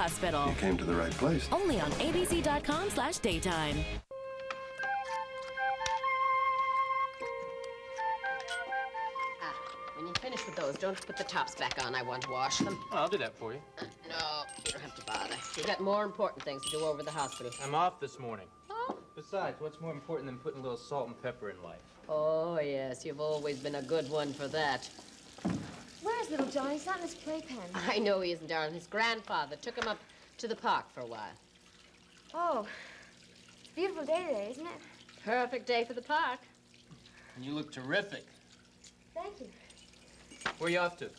Hospital. You came to the right place. Only on abc.com/daytime. When you finish with those, don't put the tops back on. I want to wash them. Oh, I'll do that for you. No, you don't have to bother. You've got more important things to do over the hospital. I'm off this morning. Oh? Besides, what's more important than putting a little salt and pepper in life? Oh, yes, you've always been a good one for that. Where's little Johnny? He's not in his playpen. I know he isn't, darling. His grandfather took him up to the park for a while. Oh, it's a beautiful day today, isn't it? Perfect day for the park. And you look terrific. Thank you. Where are you off to?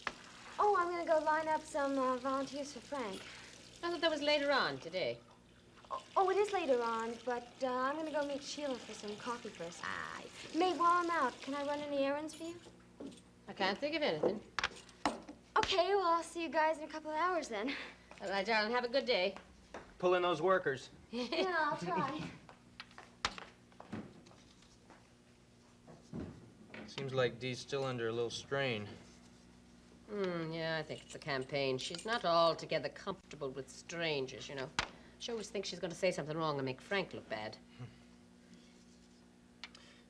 Oh, I'm gonna go line up some volunteers for Frank. I thought that was later on today. Oh, it is later on, but I'm gonna go meet Sheila for some coffee first. May, while I'm out, can I run any errands for you? I can't think of anything. Okay, well, I'll see you guys in a couple of hours then. All right, darling, have a good day. Pull in those workers. Yeah, I'll try. Seems like Dee's still under a little strain. Yeah, I think it's a campaign. She's not altogether comfortable with strangers, you know. She always thinks she's going to say something wrong and make Frank look bad.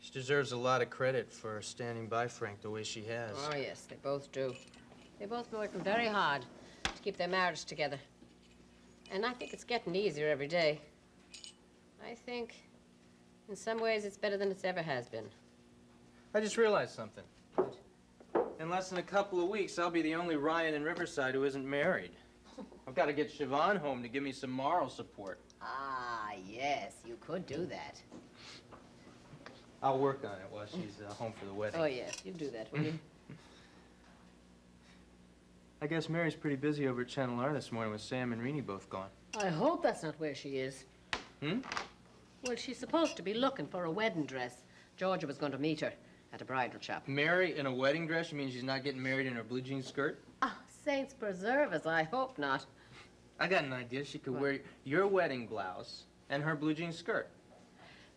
She deserves a lot of credit for standing by Frank the way she has. Oh, yes, they both do. They both been working very hard to keep their marriage together. And I think it's getting easier every day. I think, in some ways, it's better than it ever has been. I just realized something. In less than a couple of weeks, I'll be the only Ryan in Riverside who isn't married. I've got to get Siobhan home to give me some moral support. Ah, yes, you could do that. I'll work on it while she's home for the wedding. Oh, yes, you do that, will you? I guess Mary's pretty busy over at Channel R this morning with Sam and Renee both gone. I hope that's not where she is. Hmm? Well, she's supposed to be looking for a wedding dress. Georgia was going to meet her at a bridal shop. Mary in a wedding dress? You mean she's not getting married in her blue jean skirt? Ah, saints preserve us, I hope not. I got an idea. She could wear your wedding blouse and her blue jean skirt.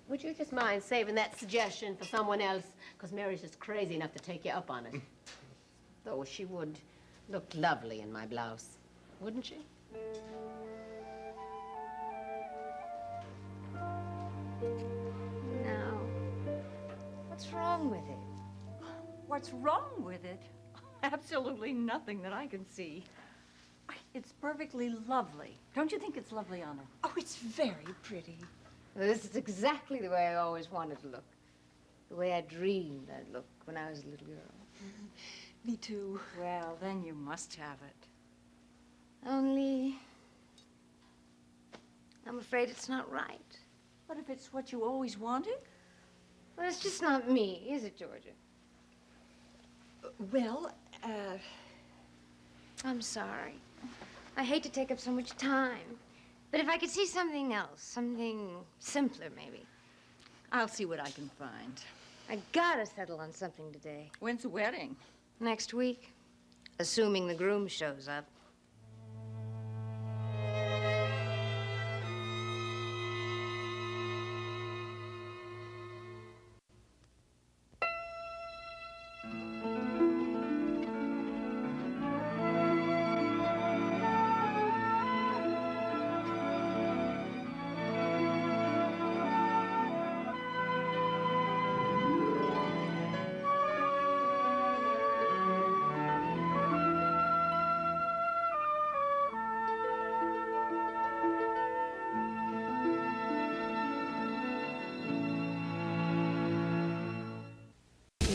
Would you just mind saving that suggestion for someone else? Because Mary's just crazy enough to take you up on it. Though she would look lovely in my blouse, wouldn't she? No. What's wrong with it? What's wrong with it? Absolutely nothing that I can see. It's perfectly lovely. Don't you think it's lovely on her? Oh, it's very pretty. This is exactly the way I always wanted to look. The way I dreamed I'd look when I was a little girl. Me too. Well, then you must have it. Only, I'm afraid it's not right. But if it's what you always wanted? Well, it's just not me, is it, Georgia? Well, I'm sorry. I hate to take up so much time. But if I could see something else, something simpler, maybe. I'll see what I can find. I gotta settle on something today. When's the wedding? Next week, assuming the groom shows up.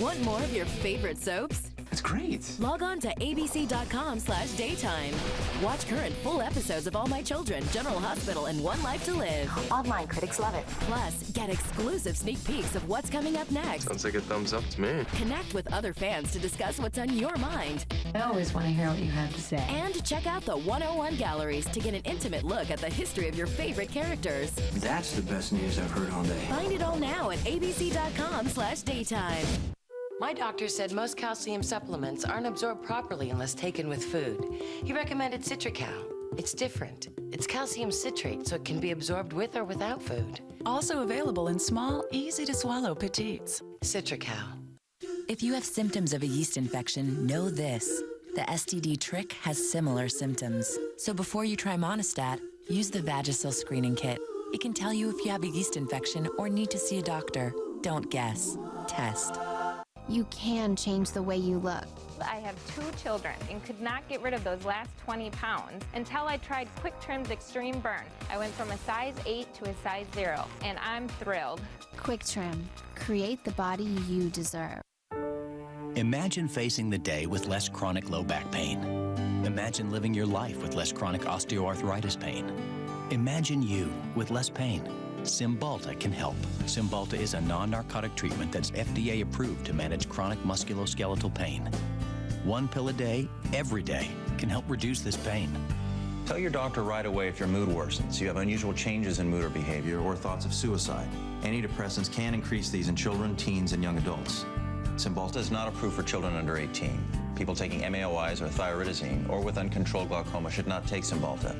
Want more of your favorite soaps? It's great. Log on to abc.com/daytime. Watch current full episodes of All My Children, General Hospital, and One Life to Live. Online critics love it. Plus, get exclusive sneak peeks of what's coming up next. Sounds like a thumbs up to me. Connect with other fans to discuss what's on your mind. I always want to hear what you have to say. And check out the 101 galleries to get an intimate look at the history of your favorite characters. That's the best news I've heard all day. Find it all now at abc.com/daytime. My doctor said most calcium supplements aren't absorbed properly unless taken with food. He recommended Citrical. It's different. It's calcium citrate, so it can be absorbed with or without food. Also available in small, easy-to-swallow petites. Citrical. If you have symptoms of a yeast infection, know this. The STD trick has similar symptoms. So before you try Monistat, use the Vagisil screening kit. It can tell you if you have a yeast infection or need to see a doctor. Don't guess. Test. You can change the way you look. I have 2 children and could not get rid of those last 20 pounds until I tried Quick Trim's Extreme Burn. I went from a size 8 to a size 0, and I'm thrilled. Quick Trim. Create the body you deserve. Imagine facing the day with less chronic low back pain. Imagine living your life with less chronic osteoarthritis pain. Imagine you with less pain. Cymbalta can help. Cymbalta is a non-narcotic treatment that's FDA approved to manage chronic musculoskeletal pain. 1 pill a day, every day, can help reduce this pain. Tell your doctor right away if your mood worsens, you have unusual changes in mood or behavior, or thoughts of suicide. Antidepressants can increase these in children, teens, and young adults. Cymbalta is not approved for children under 18. People taking MAOIs or thyroidazine or with uncontrolled glaucoma should not take Cymbalta.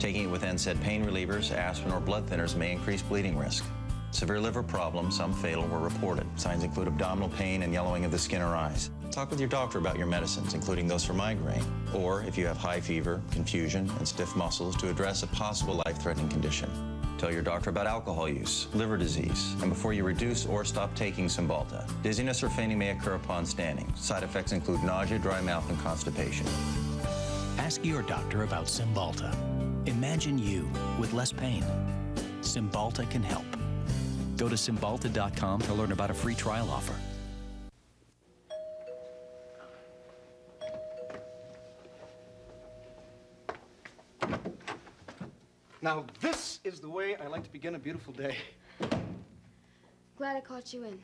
Taking it with NSAID pain relievers, aspirin, or blood thinners may increase bleeding risk. Severe liver problems, some fatal, were reported. Signs include abdominal pain and yellowing of the skin or eyes. Talk with your doctor about your medicines, including those for migraine, or if you have high fever, confusion, and stiff muscles, to address a possible life-threatening condition. Tell your doctor about alcohol use, liver disease, and before you reduce or stop taking Cymbalta. Dizziness or fainting may occur upon standing. Side effects include nausea, dry mouth, and constipation. Ask your doctor about Cymbalta. Imagine you with less pain. Cymbalta can help. Go to Cymbalta.com to learn about a free trial offer. Now, this is the way I like to begin a beautiful day. Glad I caught you in.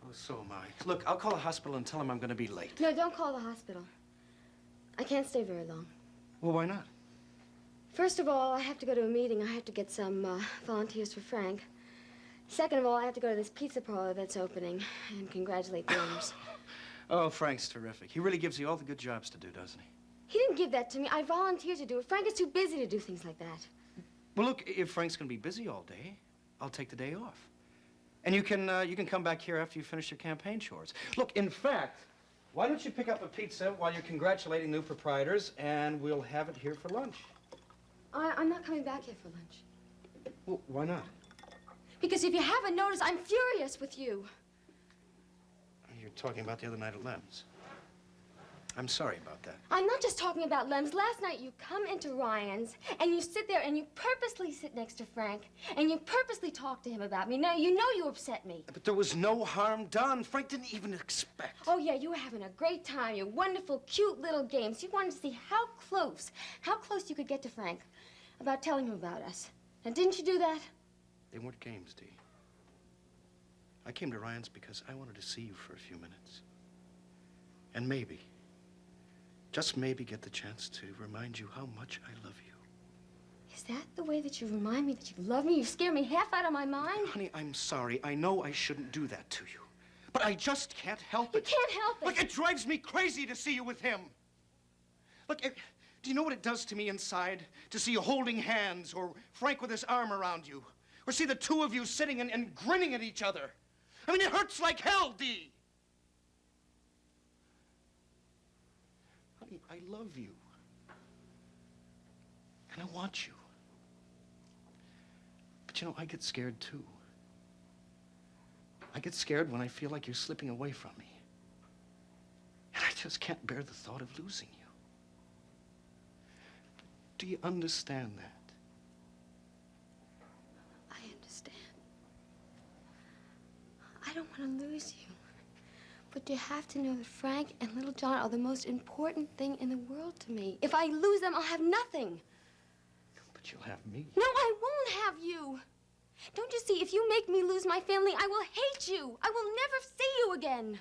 Oh, so am I. Look, I'll call the hospital and tell them I'm going to be late. No, don't call the hospital. I can't stay very long. Well, why not? First of all, I have to go to a meeting. I have to get some volunteers for Frank. Second of all, I have to go to this pizza parlor that's opening and congratulate the owners. Oh, Frank's terrific. He really gives you all the good jobs to do, doesn't he? He didn't give that to me. I volunteered to do it. Frank is too busy to do things like that. Well, look, if Frank's going to be busy all day, I'll take the day off. And you can come back here after you finish your campaign chores. Look, in fact, why don't you pick up a pizza while you're congratulating new proprietors, and we'll have it here for lunch. I'm not coming back here for lunch. Well, why not? Because if you haven't noticed, I'm furious with you. You're talking about the other night at Lem's. I'm sorry about that. I'm not just talking about Lem's. Last night you come into Ryan's and you sit there and you purposely sit next to Frank and you purposely talk to him about me. Now, you know you upset me. But there was no harm done. Frank didn't even expect. Oh, yeah, you were having a great time. Your wonderful, cute little games. You wanted to see how close you could get to Frank about telling him about us. And didn't you do that? They weren't games, Dee. I came to Ryan's because I wanted to see you for a few minutes. And maybe, just maybe, get the chance to remind you how much I love you. Is that the way that you remind me that you love me? You scare me half out of my mind? Honey, I'm sorry. I know I shouldn't do that to you. But I just can't help it. You can't help it. Look, it drives me crazy to see you with him. Look, do you know what it does to me inside? To see you holding hands, or Frank with his arm around you, or see the two of you sitting and grinning at each other. I mean, it hurts like hell, Dee. Honey, I love you. And I want you. But you know, I get scared too. I get scared when I feel like you're slipping away from me. And I just can't bear the thought of losing you. Do you understand that? I understand. I don't want to lose you. But you have to know that Frank and little John are the most important thing in the world to me. If I lose them, I'll have nothing. But you'll have me. No, I won't have you. Don't you see, if you make me lose my family, I will hate you. I will never see you again.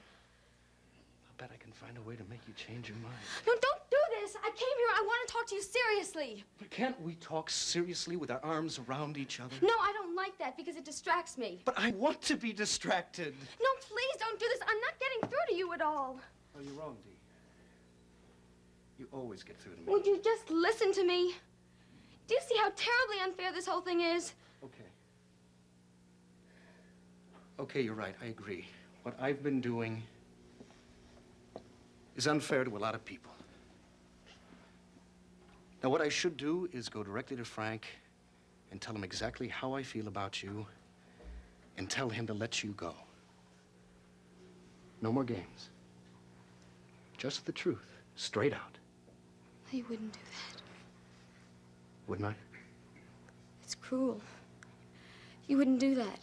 I'll bet I can find a way to make you change your mind. No, don't do this. I came here. I want to talk to you seriously. But can't we talk seriously with our arms around each other? No, I don't like that because it distracts me. But I want to be distracted. No, please don't do this. I'm not getting through to you at all. Oh, you're wrong, Dee. You always get through to me. Would you just listen to me? Do you see how terribly unfair this whole thing is? Okay. Okay, you're right. I agree. What I've been doing is unfair to a lot of people. Now, what I should do is go directly to Frank and tell him exactly how I feel about you and tell him to let you go. No more games. Just the truth, straight out. You wouldn't do that. Wouldn't I? It's cruel. You wouldn't do that.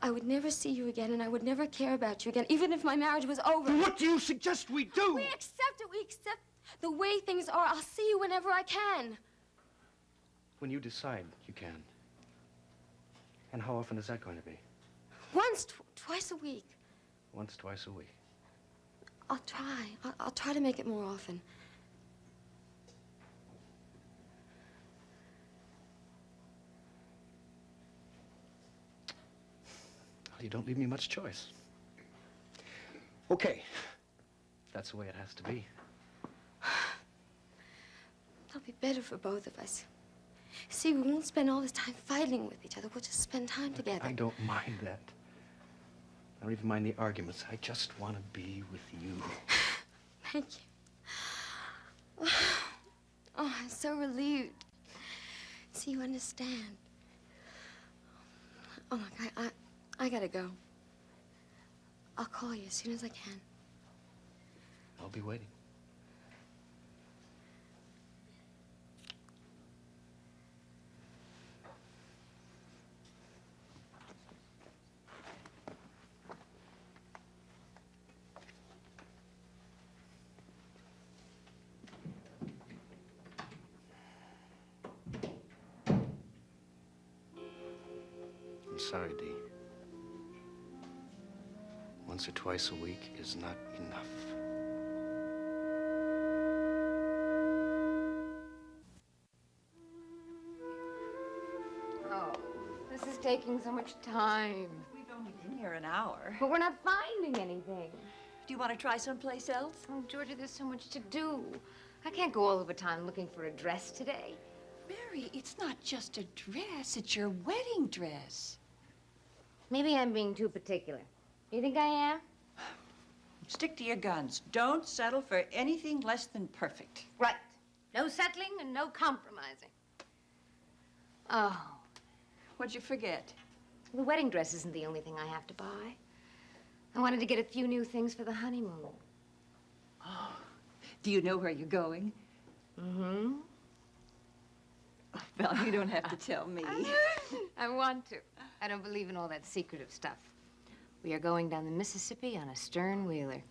I would never see you again, and I would never care about you again, even if my marriage was over. What do you suggest we do? We accept it. We accept the way things are. I'll see you whenever I can. When you decide you can. And how often is that going to be? Once, twice a week. Once, twice a week. I'll try. I'll try to make it more often. Well, you don't leave me much choice. Okay. That's the way it has to be. It'll be better for both of us. See, we won't spend all this time fighting with each other. We'll just spend time together. I don't mind that. I don't even mind the arguments. I just want to be with you. Thank you. Oh, I'm so relieved. See, you understand. Oh, look, I gotta go. I'll call you as soon as I can. I'll be waiting. I'm sorry, Dee. Once or twice a week is not enough. Oh, this is taking so much time. We've only been here an hour. But we're not finding anything. Do you want to try someplace else? Oh, Georgia, there's so much to do. I can't go all of the time looking for a dress today. Mary, it's not just a dress. It's your wedding dress. Maybe I'm being too particular. You think I am? Stick to your guns. Don't settle for anything less than perfect. Right. No settling and no compromising. Oh. What'd you forget? The wedding dress isn't the only thing I have to buy. I wanted to get a few new things for the honeymoon. Oh. Do you know where you're going? Mm-hmm. Well, you don't have to tell me. I want to. I don't believe in all that secretive stuff. We are going down the Mississippi on a stern wheeler.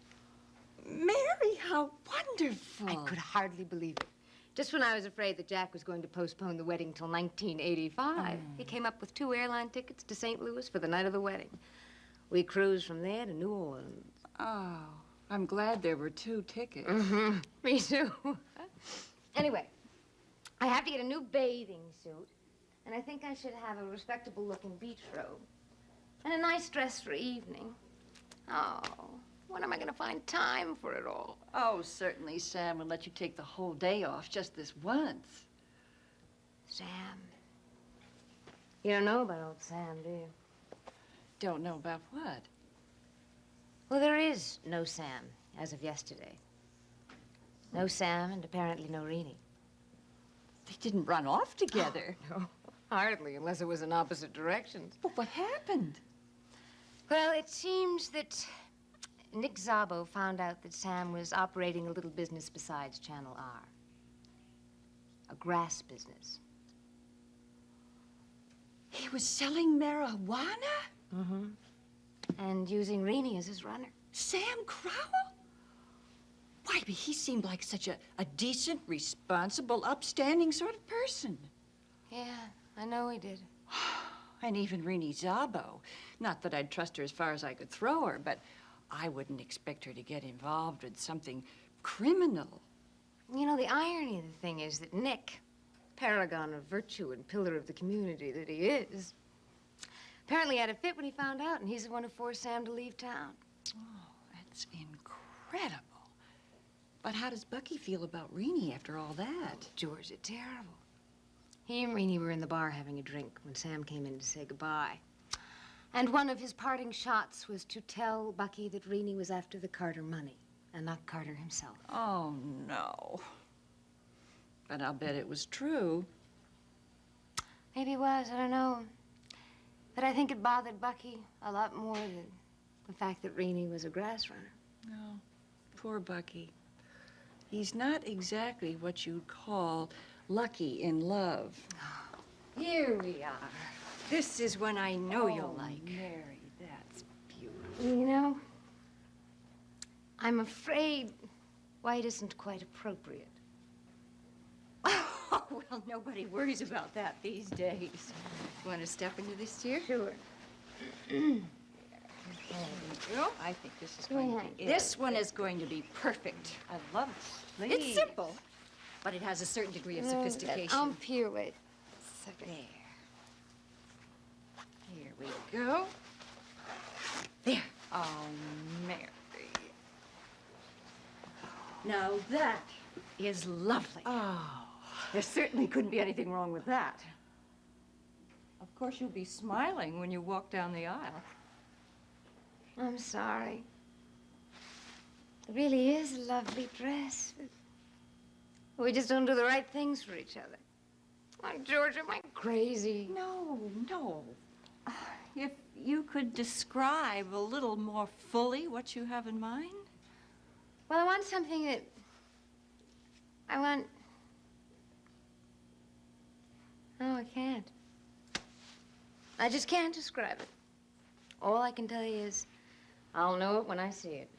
Mary, how wonderful. I could hardly believe it. Just when I was afraid that Jack was going to postpone the wedding till 1985, he came up with 2 airline tickets to St. Louis for the night of the wedding. We cruised from there to New Orleans. Oh, I'm glad there were 2 tickets. Mm-hmm. Me too. Anyway, I have to get a new bathing suit, and I think I should have a respectable-looking beach robe and a nice dress for evening. Oh, when am I going to find time for it all? Oh, certainly Sam will let you take the whole day off just this once. Sam. You don't know about old Sam, do you? Don't know about what? Well, there is no Sam as of yesterday. No Sam and apparently no Renee. They didn't run off together. No, hardly, unless it was in opposite directions. But what happened? Well, it seems that Nick Szabo found out that Sam was operating a little business besides Channel R. A grass business. He was selling marijuana? Mm-hmm. And using Renee as his runner. Sam Crowell? Why, but he seemed like such a decent, responsible, upstanding sort of person. Yeah, I know he did. And even Renee Szabo. Not that I'd trust her as far as I could throw her, but I wouldn't expect her to get involved with something criminal. You know, the irony of the thing is that Nick, paragon of virtue and pillar of the community that he is, apparently had a fit when he found out, and he's the one who forced Sam to leave town. Oh, that's incredible. But how does Bucky feel about Renee after all that? Oh, Georgia, terrible. He and Renee were in the bar having a drink when Sam came in to say goodbye. And one of his parting shots was to tell Bucky that Renee was after the Carter money and not Carter himself. Oh, no. But I'll bet it was true. Maybe it was, I don't know. But I think it bothered Bucky a lot more than the fact that Renee was a grass runner. No, poor Bucky. He's not exactly what you'd call lucky in love. Here we are. This is one I know you'll like. Mary, that's beautiful. You know, I'm afraid white isn't quite appropriate. Oh, well, nobody worries about that these days. You want to step into this chair? Sure. I think this is going to be... This one is going to be perfect. I love it. It's simple, but it has a certain degree of sophistication. I'll peer with. There. Here we go. There. Oh, Mary. Now that is lovely. Oh. There certainly couldn't be anything wrong with that. Of course, you'll be smiling when you walk down the aisle. I'm sorry. It really is a lovely dress. We just don't do the right things for each other. Oh, George, am I crazy? No, no. If you could describe a little more fully what you have in mind? Well, I want something that... No, I can't. I just can't describe it. All I can tell you is I'll know it when I see it.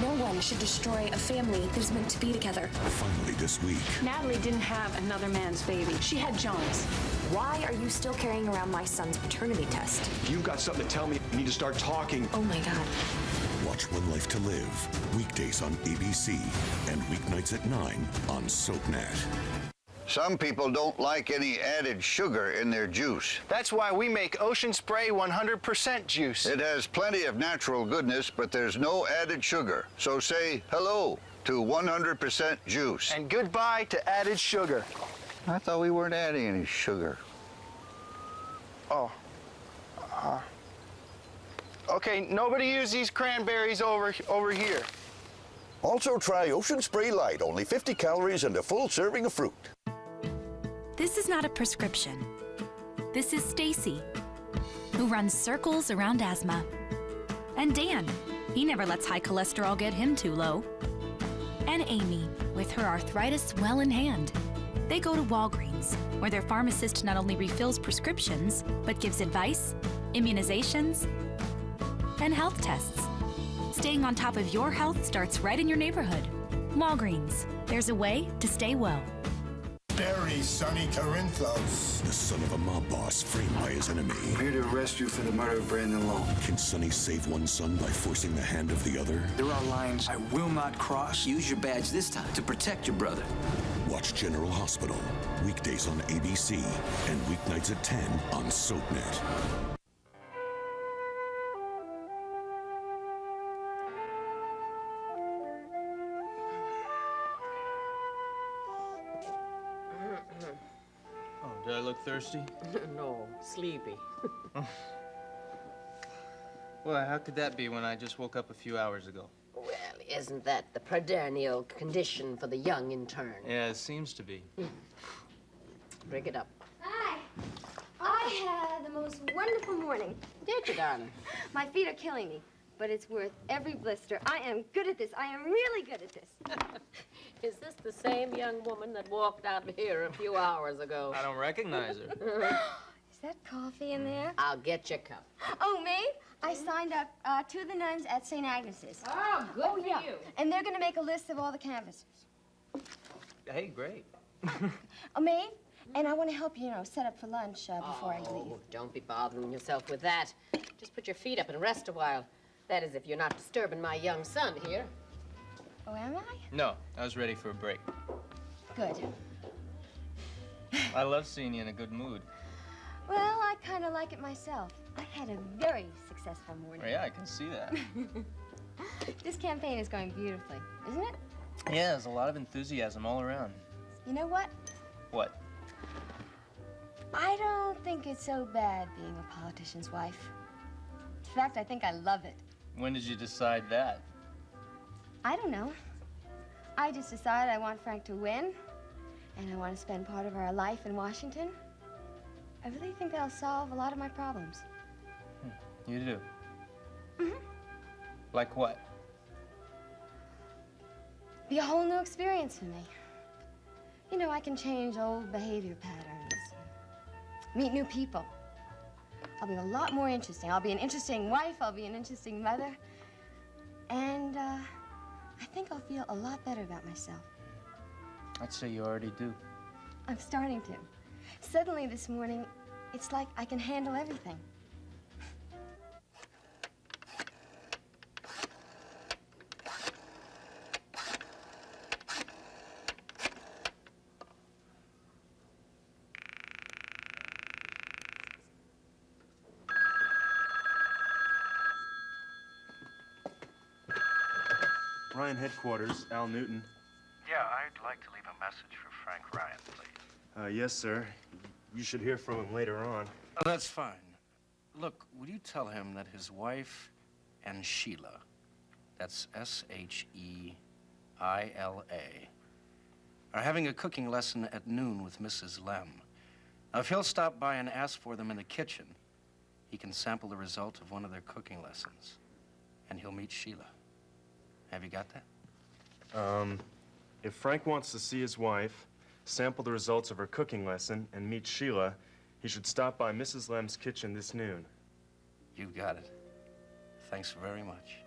No one should destroy a family that is meant to be together. Finally this week. Natalie didn't have another man's baby. She had John's. Why are you still carrying around my son's paternity test? If you've got something to tell me, you need to start talking. Oh my God. Watch One Life to Live. Weekdays on ABC and weeknights at 9 on SoapNet. Some people don't like any added sugar in their juice. That's why we make Ocean Spray 100% juice. It has plenty of natural goodness, but there's no added sugar. So say hello to 100% juice. And goodbye to added sugar. I thought we weren't adding any sugar. Oh. Okay, nobody use these cranberries over here. Also try Ocean Spray Light, only 50 calories and a full serving of fruit. This is not a prescription. This is Stacy, who runs circles around asthma. And Dan, he never lets high cholesterol get him too low. And Amy, with her arthritis well in hand. They go to Walgreens, where their pharmacist not only refills prescriptions, but gives advice, immunizations, and health tests. Staying on top of your health starts right in your neighborhood. Walgreens, there's a way to stay well. Bury Sonny Corinthos. The son of a mob boss framed by his enemy. I'm here to arrest you for the murder of Brandon Long. Can Sonny save one son by forcing the hand of the other? There are lines I will not cross. Use your badge this time to protect your brother. Watch General Hospital. Weekdays on ABC and weeknights at 10 on SoapNet. Do I look thirsty? No, sleepy. Well, how could that be when I just woke up a few hours ago? Well, isn't that the perennial condition for the young intern? Yeah, it seems to be. Bring it up. Hi. I had the most wonderful morning. Did you, darling? My feet are killing me, but it's worth every blister. I am good at this. I am really good at this. Is this the same young woman that walked out of here a few hours ago? I don't recognize her. Is that coffee in there? I'll get you a cup. Oh, Maeve, I signed up to the nuns at St. Agnes's. Oh, good for yeah. you. And they're going to make a list of all the canvassers. Hey, great. Oh, Maeve, and I want to help you, set up for lunch before I leave. Oh, don't be bothering yourself with that. Just put your feet up and rest a while. That is, if you're not disturbing my young son here. Oh, am I? No, I was ready for a break. Good. I love seeing you in a good mood. Well, I kind of like it myself. I had a very successful morning. Oh, yeah, I can see that. This campaign is going beautifully, isn't it? Yeah, there's a lot of enthusiasm all around. You know what? What? I don't think it's so bad being a politician's wife. In fact, I think I love it. When did you decide that? I don't know. I just decided I want Frank to win, and I want to spend part of our life in Washington. I really think that'll solve a lot of my problems. You do? Mm-hmm. Like what? Be a whole new experience for me. You know, I can change old behavior patterns, meet new people. I'll be a lot more interesting. I'll be an interesting wife, I'll be an interesting mother, and I think I'll feel a lot better about myself. I'd say you already do. I'm starting to. Suddenly this morning, it's like I can handle everything. Ryan headquarters, Al Newton. Yeah, I'd like to leave a message for Frank Ryan, please. Yes, sir. You should hear from him later on. Oh, that's fine. Look, would you tell him that his wife and Sheila, that's S-H-E-I-L-A, are having a cooking lesson at noon with Mrs. Lem. Now, if he'll stop by and ask for them in the kitchen, he can sample the result of one of their cooking lessons, and he'll meet Sheila. Have you got that? If Frank wants to see his wife, sample the results of her cooking lesson, and meet Sheila, he should stop by Mrs. Lem's kitchen this noon. You got it. Thanks very much.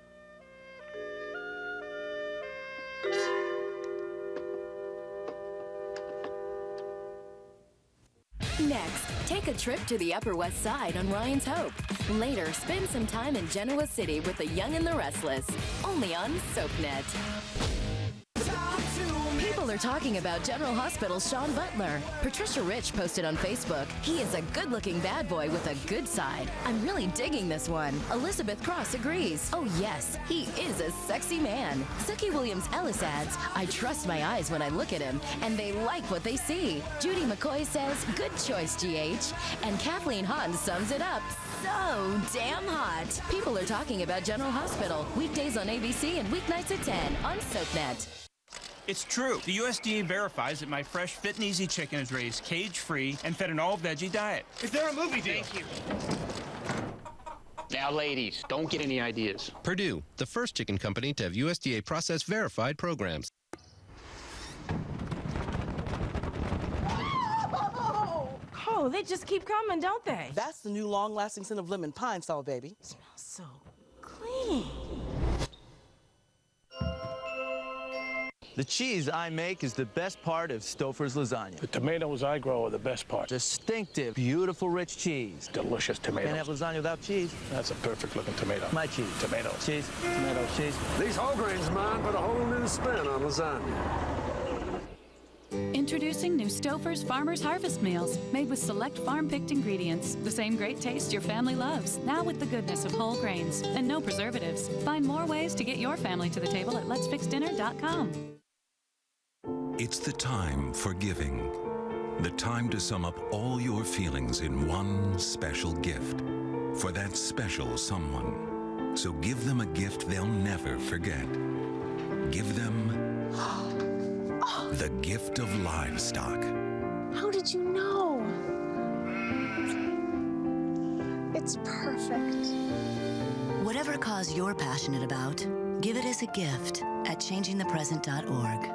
Next, take a trip to the Upper West Side on Ryan's Hope. Later, spend some time in Genoa City with the Young and the Restless. Only on SoapNet. People are talking about General Hospital's Sean Butler. Patricia Rich posted on Facebook, he is a good-looking bad boy with a good side. I'm really digging this one. Elizabeth Cross agrees. Oh yes, he is a sexy man. Suki Williams-Ellis adds, I trust my eyes when I look at him, and they like what they see. Judy McCoy says, good choice, GH. And Kathleen Hahn sums it up, so damn hot. People are talking about General Hospital, weekdays on ABC and weeknights at 10 on SoapNet. It's true. The USDA verifies that my fresh Fit and Easy chicken is raised cage-free and fed an all-veggie diet. Is there a movie deal? Thank you. Now, ladies, don't get any ideas. Purdue, the first chicken company to have USDA process verified programs. Oh, they just keep coming, don't they? That's the new long-lasting scent of lemon pine sol, baby. It smells so clean. The cheese I make is the best part of Stouffer's lasagna. The tomatoes I grow are the best part. Distinctive, beautiful, rich cheese. Delicious tomatoes. Can't have lasagna without cheese. That's a perfect looking tomato. My cheese. Tomato. Cheese. Tomato. Cheese. These whole grains of mine put a whole new spin on lasagna. Introducing new Stouffer's Farmer's Harvest Meals, made with select farm-picked ingredients. The same great taste your family loves, now with the goodness of whole grains and no preservatives. Find more ways to get your family to the table at letsfixdinner.com. It's the time for giving. The time to sum up all your feelings in one special gift for that special someone. So give them a gift they'll never forget. Give them the gift of livestock. How did you know? It's perfect. Whatever cause you're passionate about, give it as a gift at changingthepresent.org.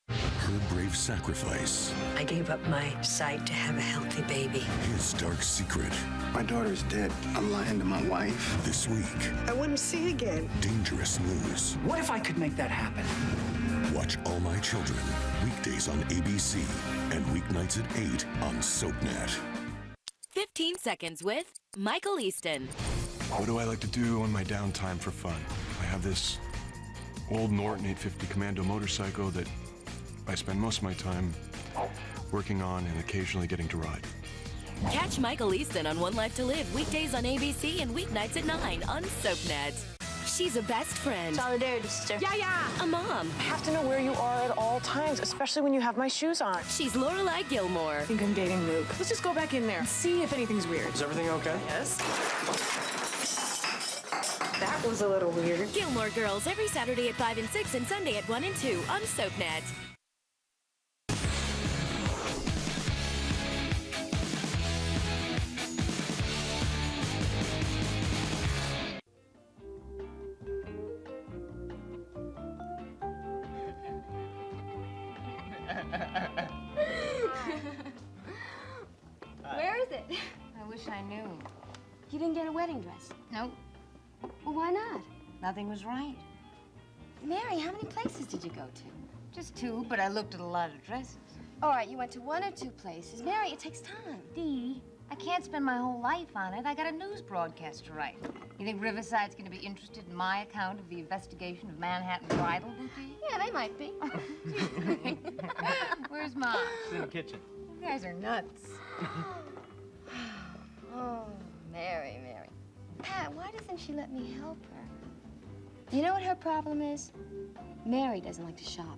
Her brave sacrifice. I gave up my sight to have a healthy baby. His dark secret. My daughter's dead. I'm lying to my wife. This week. I wouldn't see again. Dangerous news. What if I could make that happen? Watch All My Children, weekdays on ABC and weeknights at 8 on SoapNet. 15 seconds with Michael Easton. What do I like to do on my downtime for fun? I have this old Norton 850 Commando motorcycle that I spend most of my time working on and occasionally getting to ride. Catch Michael Easton on One Life to Live weekdays on ABC and weeknights at 9 on SoapNet. She's a best friend. Solidarity, sister. Yeah. A mom. I have to know where you are at all times, especially when you have my shoes on. She's Lorelai Gilmore. I think I'm dating Luke. Let's just go back in there and see if anything's weird. Is everything okay? Yes. That was a little weird. Gilmore Girls every Saturday at 5 and 6 and Sunday at 1 and 2 on SoapNet. Where is it? I wish I knew. You didn't get a wedding dress? Nope. Well, why not? Nothing was right. Mary, how many places did you go to? Just 2, but I looked at a lot of dresses. All right, you went to 1 or 2 places. Mary, it takes time. Dee, I can't spend my whole life on it. I got a news broadcast to write. You think Riverside's going to be interested in my account of the investigation of Manhattan bridal boutique? Yeah, they might be. Where's Mom? She's in the kitchen. You guys are nuts. Oh, Mary. Pat, why doesn't she let me help her? You know what her problem is? Mary doesn't like to shop.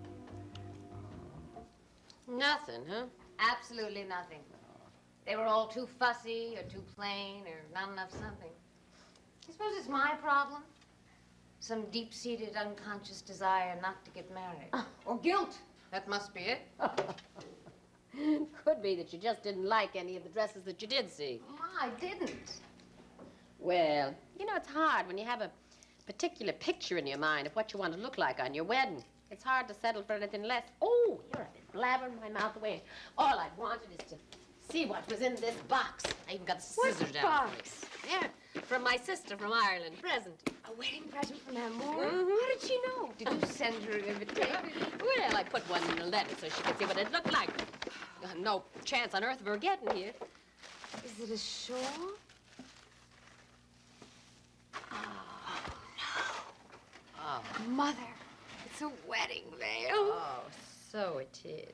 Nothing, huh? Absolutely nothing. They were all too fussy or too plain or not enough something. I suppose it's my problem. Some deep-seated unconscious desire not to get married. Or guilt. That must be it. Could be that you just didn't like any of the dresses that you did see. I didn't. Well, you know, it's hard when you have a particular picture in your mind of what you want to look like on your wedding. It's hard to settle for anything less. Oh, you're a bit blabbering my mouth away. All I wanted is to see what was in this box. I even got the scissors What down. box? Yeah, from my sister from Ireland. Present. A wedding present from Aunt Maura? Mm-hmm. How did she know? Did you send her an invitation? Well, I put one in a letter so she could see what it looked like. No chance on earth of her getting here. Is it a shawl? Oh. Mother, it's a wedding veil. Oh, so it is.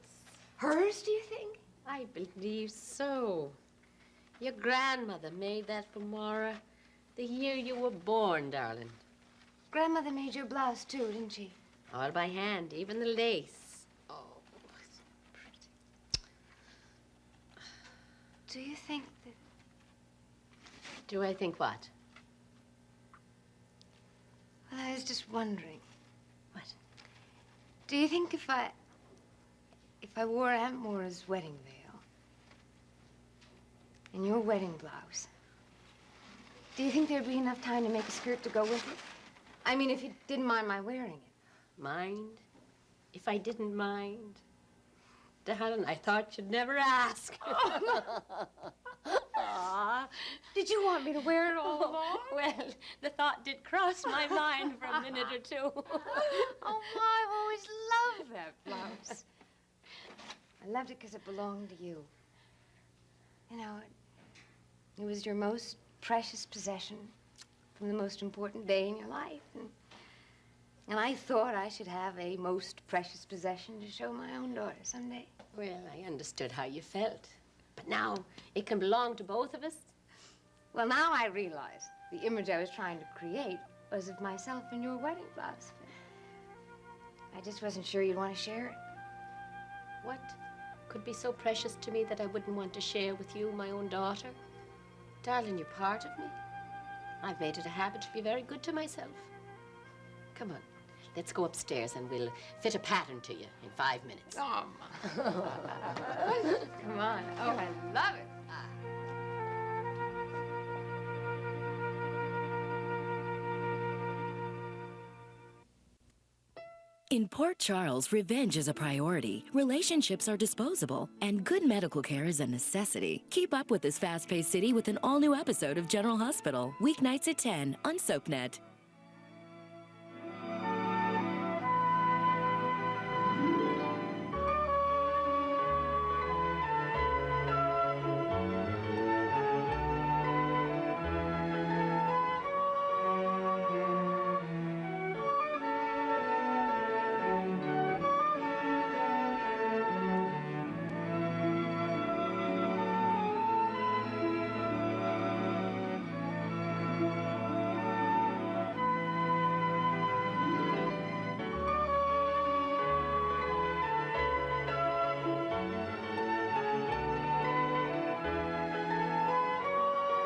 Hers, do you think? I believe so. Your grandmother made that for Maura the year you were born, darling. Grandmother made your blouse, too, didn't she? All by hand, even the lace. Oh, it's pretty. Do you think that... Do I think what? Well, I was just wondering. What? Do you think if I wore Aunt Maura's wedding veil and your wedding blouse, do you think there'd be enough time to make a skirt to go with it? I mean, if you didn't mind my wearing it. Mind? If I didn't mind? Darling, I thought you'd never ask. Aw. Did you want me to wear it all along? Well, the thought did cross my mind for a minute or two. Oh, Ma, I've always loved that blouse. I loved it because it belonged to you. You know, it was your most precious possession from the most important day in your life. And I thought I should have a most precious possession to show my own daughter someday. Well, I understood how you felt. But now it can belong to both of us. Well, now I realize the image I was trying to create was of myself in your wedding blouse. I just wasn't sure you'd want to share it. What could be so precious to me that I wouldn't want to share with you, my own daughter? Darling, you're part of me. I've made it a habit to be very good to myself. Come on, let's go upstairs and we'll fit a pattern to you in 5 minutes. Oh, Ma. Come on. Oh, I love it. In Port Charles, revenge is a priority, relationships are disposable, and good medical care is a necessity. Keep up with this fast-paced city with an all-new episode of General Hospital, weeknights at 10 on SoapNet.